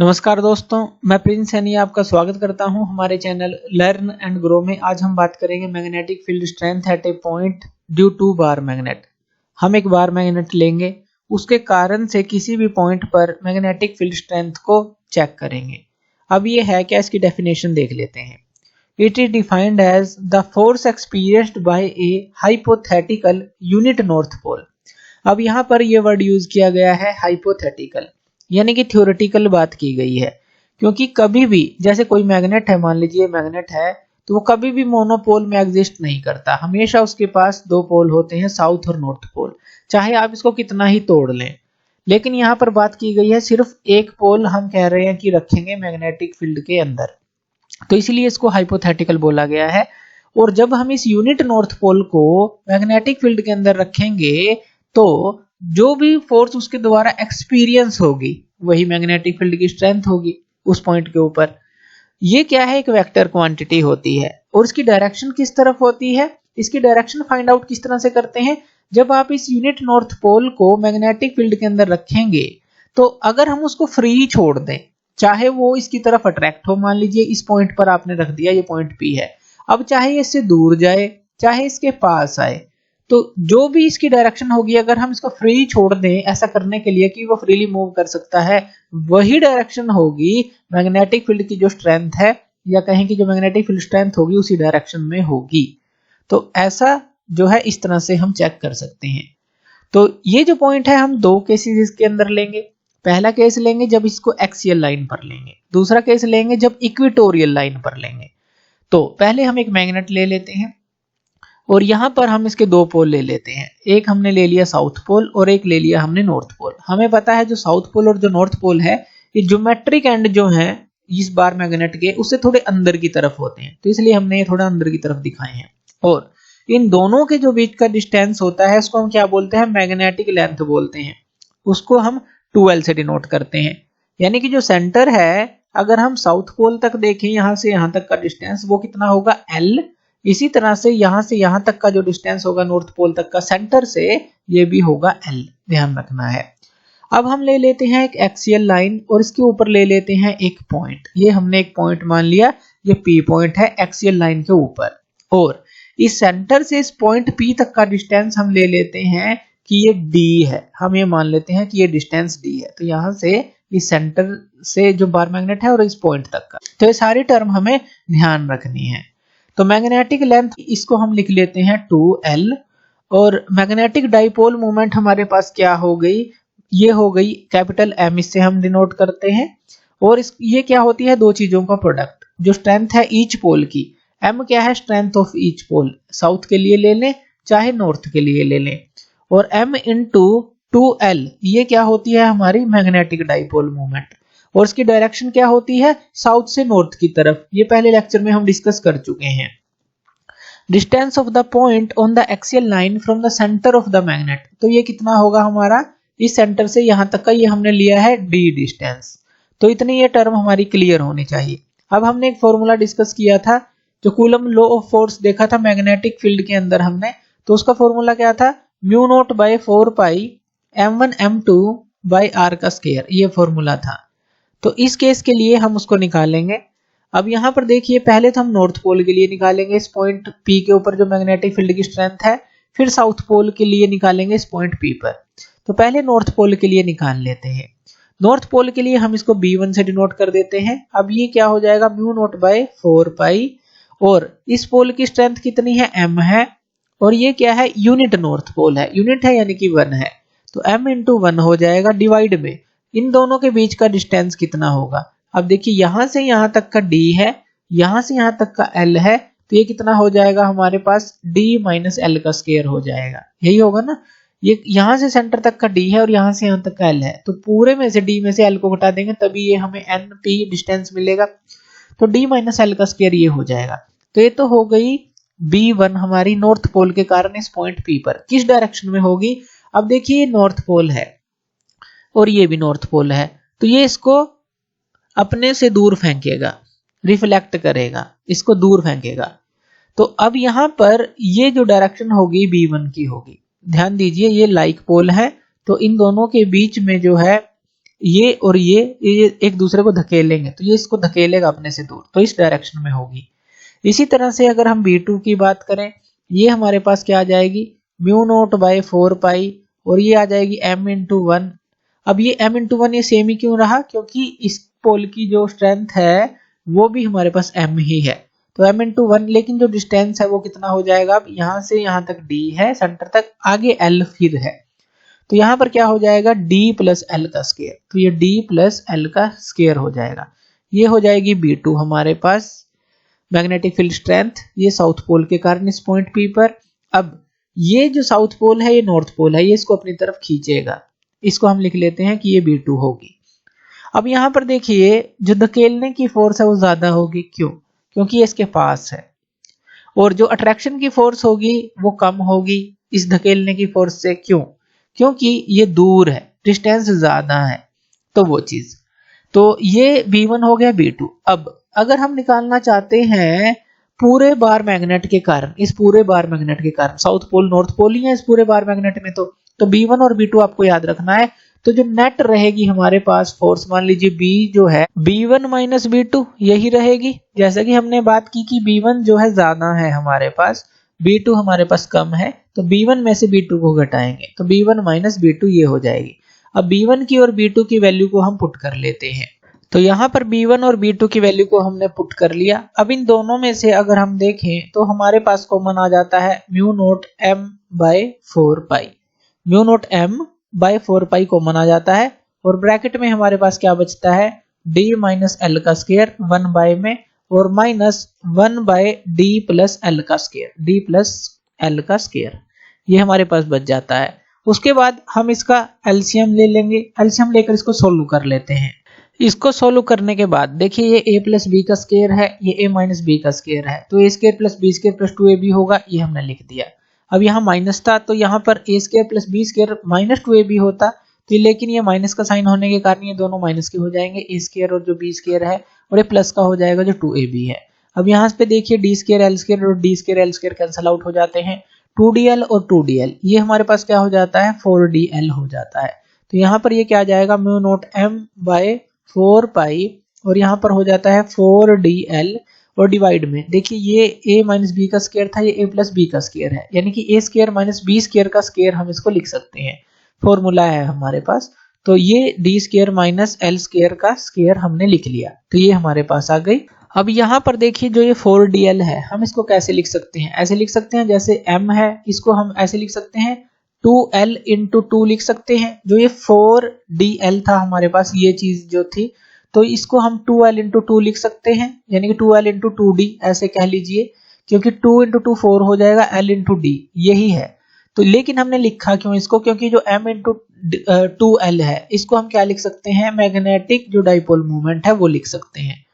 नमस्कार दोस्तों, मैं प्रिंस सैनी आपका स्वागत करता हूं हमारे चैनल लर्न एंड ग्रो में। आज हम बात करेंगे magnetic field strength at a point due to bar magnet. हम एक बार मैग्नेट लेंगे, उसके कारण से किसी भी पॉइंट पर मैग्नेटिक फील्ड स्ट्रेंथ को चेक करेंगे। अब ये है क्या, इसकी डेफिनेशन देख लेते हैं। It is defined as the force experienced by a hypothetical unit north pole. अब यहाँ पर यह वर्ड यूज किया गया है हाइपोथेटिकल, यानी कि थ्योरेटिकल बात की गई है। क्योंकि कभी भी जैसे कोई मैग्नेट है, मान लीजिए मैग्नेट है, तो वो कभी भी मोनोपोल में एग्जिस्ट नहीं करता। हमेशा उसके पास दो पोल होते हैं, साउथ और नॉर्थ पोल, चाहे आप इसको कितना ही तोड़ लें। लेकिन यहाँ पर बात की गई है सिर्फ एक पोल हम कह रहे हैं कि रखेंगे मैग्नेटिक फील्ड के अंदर, तो इसलिए इसको हाइपोथेटिकल बोला गया है। और जब हम इस यूनिट नॉर्थ पोल को मैग्नेटिक फील्ड के अंदर रखेंगे तो जो भी फोर्स उसके द्वारा एक्सपीरियंस होगी वही मैग्नेटिक फील्ड की स्ट्रेंथ होगी उस पॉइंट के ऊपर। ये क्या है, एक वेक्टर क्वांटिटी होती है। और इसकी डायरेक्शन किस तरफ होती है, इसकी डायरेक्शन फाइंड आउट किस तरह से करते हैं। जब आप इस यूनिट नॉर्थ पोल को मैग्नेटिक फील्ड के अंदर रखेंगे तो अगर हम उसको फ्री छोड़ दें, चाहे वो इसकी तरफ अट्रैक्ट हो, मान लीजिए इस पॉइंट पर आपने रख दिया, ये पॉइंट पी है, अब चाहे इससे दूर जाए चाहे इसके पास आए, तो जो भी इसकी डायरेक्शन होगी, अगर हम इसको फ्री छोड़ दें ऐसा करने के लिए कि वो फ्रीली मूव कर सकता है, वही डायरेक्शन होगी मैग्नेटिक फील्ड की जो स्ट्रेंथ है, या कहें कि जो मैग्नेटिक फील्ड स्ट्रेंथ होगी उसी डायरेक्शन में होगी। तो ऐसा जो है इस तरह से हम चेक कर सकते हैं। तो ये जो पॉइंट है हम दो केसेस इसके अंदर लेंगे। पहला केस लेंगे जब इसको एक्सियल लाइन पर लेंगे, दूसरा केस लेंगे जब इक्वेटोरियल लाइन पर लेंगे। तो पहले हम एक मैग्नेट ले लेते हैं और यहां पर हम इसके दो पोल ले लेते हैं। एक हमने ले लिया साउथ पोल और एक ले लिया हमने नॉर्थ पोल। हमें पता है जो साउथ पोल और जो नॉर्थ पोल है, ये ज्योमेट्रिक एंड जो है इस बार मैग्नेट के उससे थोड़े अंदर की तरफ होते हैं, तो इसलिए हमने ये थोड़ा अंदर की तरफ दिखाए हैं। और इन दोनों के जो बीच का डिस्टेंस होता है उसको हम क्या बोलते हैं, मैग्नेटिक लेंथ बोलते हैं। उसको हम 2L से डिनोट करते हैं। यानी कि जो सेंटर है, अगर हम साउथ पोल तक देखें, यहां से यहां तक का डिस्टेंस वो कितना होगा, L। इसी तरह से यहां तक का जो डिस्टेंस होगा नॉर्थ पोल तक का सेंटर से, ये भी होगा L, ध्यान रखना है। अब हम ले लेते हैं एक एक्सियल लाइन और इसके ऊपर ले लेते हैं एक पॉइंट। ये हमने एक पॉइंट मान लिया, ये P पॉइंट है एक्सियल लाइन के ऊपर। और इस सेंटर से इस पॉइंट P तक का डिस्टेंस हम ले लेते हैं कि ये D है। हम ये मान लेते हैं कि ये डिस्टेंस D है। तो यहां से इस सेंटर से जो बार मैग्नेट है और इस पॉइंट तक का, तो ये सारी टर्म हमें ध्यान रखनी है। तो मैग्नेटिक लेंथ इसको हम लिख लेते हैं 2L। और मैग्नेटिक डाइपोल मोमेंट हमारे पास क्या हो गई, ये हो गई कैपिटल M, इससे हम डिनोट करते हैं। और ये क्या होती है, दो चीजों का प्रोडक्ट। जो स्ट्रेंथ है ईच पोल की, M क्या है, strength of each pole, south के लिए ले लें चाहे नॉर्थ के लिए ले लें। और M इंटू 2L ये क्या होती है, हमारी मैग्नेटिक डाइपोल मोमेंट। और इसकी डायरेक्शन क्या होती है, साउथ से नॉर्थ की तरफ। ये पहले लेक्चर में हम डिस्कस कर चुके हैं। Distance of the point on the axial line from the centre of the magnet, तो ये कितना होगा हमारा, इस सेंटर से यहां तक का ये हमने लिया है D डिस्टेंस। तो इतनी ये टर्म हमारी क्लियर होनी चाहिए। अब हमने एक फॉर्मूला डिस्कस किया था, जो कूलम लॉ ऑफ फोर्स देखा था मैग्नेटिक फील्ड के अंदर हमने, तो उसका फॉर्मूला क्या था, μ0/4π m1 m2 r का स्क्वायर, ये फॉर्मूला था। तो इस केस के लिए हम उसको निकालेंगे। अब यहां पर देखिए, पहले तो हम नॉर्थ पोल के लिए निकालेंगे इस पॉइंट P के ऊपर जो मैग्नेटिक फील्ड की स्ट्रेंथ है, फिर साउथ पोल के लिए निकालेंगे इस पॉइंट P पर। तो पहले नॉर्थ पोल के लिए निकाल लेते हैं। नॉर्थ पोल के लिए हम इसको B1 से डिनोट कर देते हैं। अब ये क्या हो जाएगा, μ0/4π, और इस पोल की स्ट्रेंथ कितनी है, M है, और ये क्या है, यूनिट नॉर्थ पोल है, यूनिट है यानी कि 1 है, तो M इंटू 1 हो जाएगा डिवाइड में इन दोनों के बीच का डिस्टेंस कितना होगा। अब देखिए, यहां से यहां तक का D है, यहां से यहां तक का L है, तो ये कितना हो जाएगा हमारे पास, D माइनस L का स्क्वायर हो जाएगा। यही होगा ना, ये यहां से सेंटर तक का D है और यहां से यहां तक का L है, तो पूरे में से D में से L को घटा देंगे तभी ये हमें NP डिस्टेंस मिलेगा। तो D माइनस L का स्क्वायर ये हो जाएगा। तो ये तो हो गई B1 हमारी नॉर्थ पोल के कारण इस पॉइंट P पर किस डायरेक्शन में होगी। अब देखिए, नॉर्थ पोल है और ये भी नॉर्थ पोल है, तो ये इसको अपने से दूर फेंकेगा, रिफ्लेक्ट करेगा, इसको दूर फेंकेगा। तो अब यहां पर ये जो डायरेक्शन होगी B1 की होगी। ध्यान दीजिए, ये लाइक पोल है, तो इन दोनों के बीच में जो है ये और ये एक दूसरे को धकेलेंगे तो ये इसको धकेलेगा अपने से दूर, तो इस डायरेक्शन में होगी। इसी तरह से अगर हम B2 की बात करें, ये हमारे पास क्या आ जाएगी म्यू नोट बाई 4 पाई, और ये आ जाएगी m इंटू 1। अब ये m इंटू 1 ये सेम ही क्यों रहा, क्योंकि इस पोल की जो स्ट्रेंथ है वो भी हमारे पास m ही है, तो m इंटू 1, लेकिन जो डिस्टेंस है वो कितना हो जाएगा, अब यहाँ से यहाँ तक d है, सेंटर तक, आगे l फिर है, तो यहाँ पर क्या हो जाएगा d प्लस एल का स्क्वायर, तो ये d प्लस एल का स्क्वायर हो जाएगा। ये हो जाएगी B2 हमारे पास मैग्नेटिक फील्ड स्ट्रेंथ, ये साउथ पोल के कारण इस पॉइंट P पर। अब ये जो साउथ पोल है ये नॉर्थ पोल है, ये इसको अपनी तरफ खींचेगा, इसको हम लिख लेते हैं कि ये B2 होगी। अब यहाँ पर देखिए जो धकेलने की फोर्स है वो ज्यादा होगी, क्यों, क्योंकि ये इसके पास है, और जो अट्रैक्शन की फोर्स होगी वो कम होगी इस धकेलने की फोर्स से, क्यों, क्योंकि ये दूर है, डिस्टेंस ज्यादा है, तो वो चीज, तो ये B1 हो गया B2। अब अगर हम निकालना चाहते हैं पूरे बार मैग्नेट के कारण, इस पूरे बार मैग्नेट के कारण, साउथ पोल नॉर्थ पोल ही है इस पूरे बार मैग्नेट में, तो B1 और B2 आपको याद रखना है। तो जो नेट रहेगी हमारे पास फोर्स, मान लीजिए B जो है B1 माइनस B2 यही रहेगी, जैसा कि हमने बात की कि B1 जो है ज्यादा है हमारे पास, B2 हमारे पास कम है, तो B1 में से B2 को घटाएंगे तो B1 माइनस B2 ये हो जाएगी। अब B1 की और B2 की वैल्यू को हम पुट कर लेते हैं, तो यहाँ पर B1 और B2 की वैल्यू को हमने पुट कर लिया। अब इन दोनों में से अगर हम देखें तो हमारे पास कॉमन आ जाता है mu naught m by 4 pi, mu naught m by 4 pi common आ जाता है, और ब्रैकेट में हमारे पास क्या बचता है d माइनस एल का स्क्वायर 1 बाय में, और minus 1 by d plus L का स्क्वायर, d प्लस एल का स्क्वायर, ये हमारे पास बच जाता है। उसके बाद हम इसका एलसीएम ले लेंगे, एलसीएम लेकर इसको सोल्व कर लेते हैं। इसको सोल्व करने के बाद देखिए ये a प्लस बी का स्क्वायर है, ये a माइनस बी का स्क्वायर है, तो a square plus B square plus 2ab होगा, ये हमने लिख दिया। अब यहाँ माइनस था तो यहाँ पर a square plus B square minus 2ab होता, तो लेकिन ये माइनस का साइन होने के कारण ये दोनों माइनस के हो जाएंगे, a स्क्वायर और जो b स्क्वायर है, और ये प्लस का हो जाएगा जो 2ab है। अब यहाँ पे देखिए d स्क्वायर एल स्क्वायर और d square L square cancel out हो जाते हैं, 2dl और 2dl, ये हमारे पास क्या हो जाता है 4dl हो जाता है। तो यहाँ पर ये क्या आ जाएगा म्यू नोट m बाय 4 पाई, और यहाँ पर हो जाता है 4dl, और डिवाइड में देखिए ये a माइनस बी का स्क्वायर था, ये a प्लस बी का स्क्वायर है, यानी कि a square minus B square का स्क्वायर हम इसको लिख सकते हैं, फॉर्मूला है हमारे पास। तो ये d square minus L square का स्क्वायर हमने लिख लिया, तो ये हमारे पास आ गई। अब यहाँ पर देखिए जो ये 4dl है हम इसको कैसे लिख सकते हैं, ऐसे लिख सकते हैं जैसे m है, इसको हम ऐसे लिख सकते हैं 2l इंटू 2 लिख सकते हैं, जो ये 4dl था हमारे पास ये चीज जो थी, तो इसको हम 2l इंटू 2 लिख सकते हैं, यानी कि 2l इंटू 2d ऐसे कह लीजिए, क्योंकि 2 इंटू 2 4 हो जाएगा, l इंटू d यही है। तो लेकिन हमने लिखा क्यों इसको, क्योंकि जो m इंटू 2l है इसको हम क्या लिख सकते हैं, मैग्नेटिक जो डाइपोल मूवमेंट है वो लिख सकते हैं,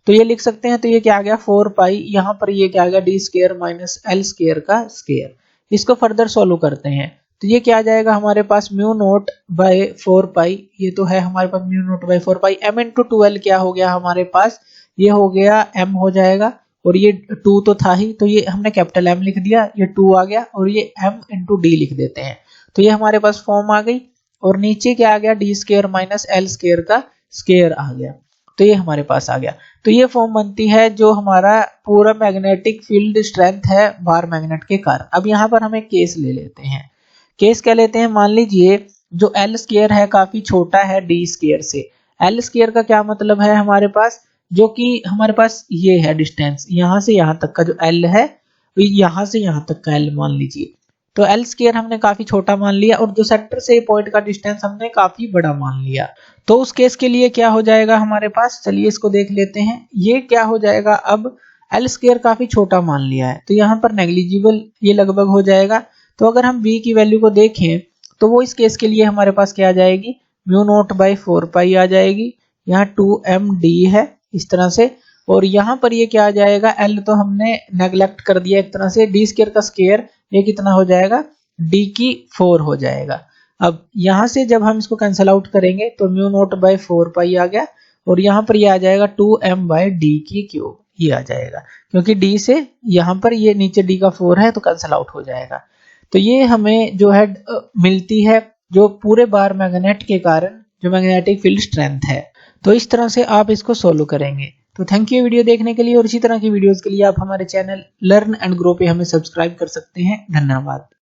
तो ये लिख सकते हैं। तो ये क्या आ गया 4 पाई, यहाँ पर ये क्या आ गया d square minus L square का स्क्वायर। इसको फर्दर सॉल्व करते हैं तो ये क्या आ जाएगा हमारे पास म्यू नोट बाय 4 पाई, ये तो है हमारे पास म्यू नोट बाय 4 पाई, m इंटू 2l क्या हो गया हमारे पास, ये हो गया m हो जाएगा, और ये 2 तो था ही, तो ये हमने कैपिटल M लिख दिया, ये 2 आ गया, और ये m इंटू d लिख देते हैं, तो ये हमारे पास फॉर्म आ गई। और नीचे क्या आ गया d square minus L square का स्क्वायर आ गया, तो ये हमारे पास आ गया। तो ये फॉर्म बनती है जो हमारा पूरा मैग्नेटिक फील्ड स्ट्रेंथ है बार मैग्नेट के कारण। अब यहाँ पर हम एक केस ले लेते हैं, केस क्या लेते हैं, मान लीजिए जो एल स्क्वायर है काफी छोटा है डी स्क्वायर से। एल स्क्वायर का क्या मतलब है हमारे पास, जो कि हमारे पास ये है डिस्टेंस, यहाँ से यहाँ तक का जो एल है, यहाँ से यहाँ तक का एल मान लीजिए, तो एल स्क्वायर हमने काफी छोटा मान लिया, और जो सेंटर से पॉइंट का डिस्टेंस हमने काफी बड़ा मान लिया। तो उस केस के लिए क्या हो जाएगा हमारे पास, चलिए इसको देख लेते हैं। ये क्या हो जाएगा, अब एल स्क्वायर काफी छोटा मान लिया है, तो यहाँ पर नेग्लिजिबल ये लगभग हो जाएगा। तो अगर हम b की वैल्यू को देखें तो वो इस केस के लिए हमारे पास क्या आ जाएगी, म्यू नोट बाई 4 पाई आ जाएगी, यहाँ 2md है इस तरह से, और यहाँ पर ये क्या आ जाएगा, l तो हमने नेग्लेक्ट कर दिया एक तरह से, d स्क्वायर का स्क्वायर ये कितना हो जाएगा, d की 4 हो जाएगा। अब यहाँ से जब हम इसको कैंसिल आउट करेंगे तो म्यू नोट बाई 4 पाई आ गया, और यहाँ पर ये आ जाएगा 2m बाई d की क्यूब, ये आ जाएगा, क्योंकि d से यहाँ पर ये नीचे d का 4 है तो कैंसिल आउट हो जाएगा। तो ये हमें जो है मिलती है जो पूरे बार मैग्नेट के कारण जो मैग्नेटिक फील्ड स्ट्रेंथ है। तो इस तरह से आप इसको सोल्व करेंगे। तो थैंक यू वीडियो देखने के लिए, और इसी तरह की वीडियोस के लिए आप हमारे चैनल लर्न एंड ग्रो पे हमें सब्सक्राइब कर सकते हैं। धन्यवाद।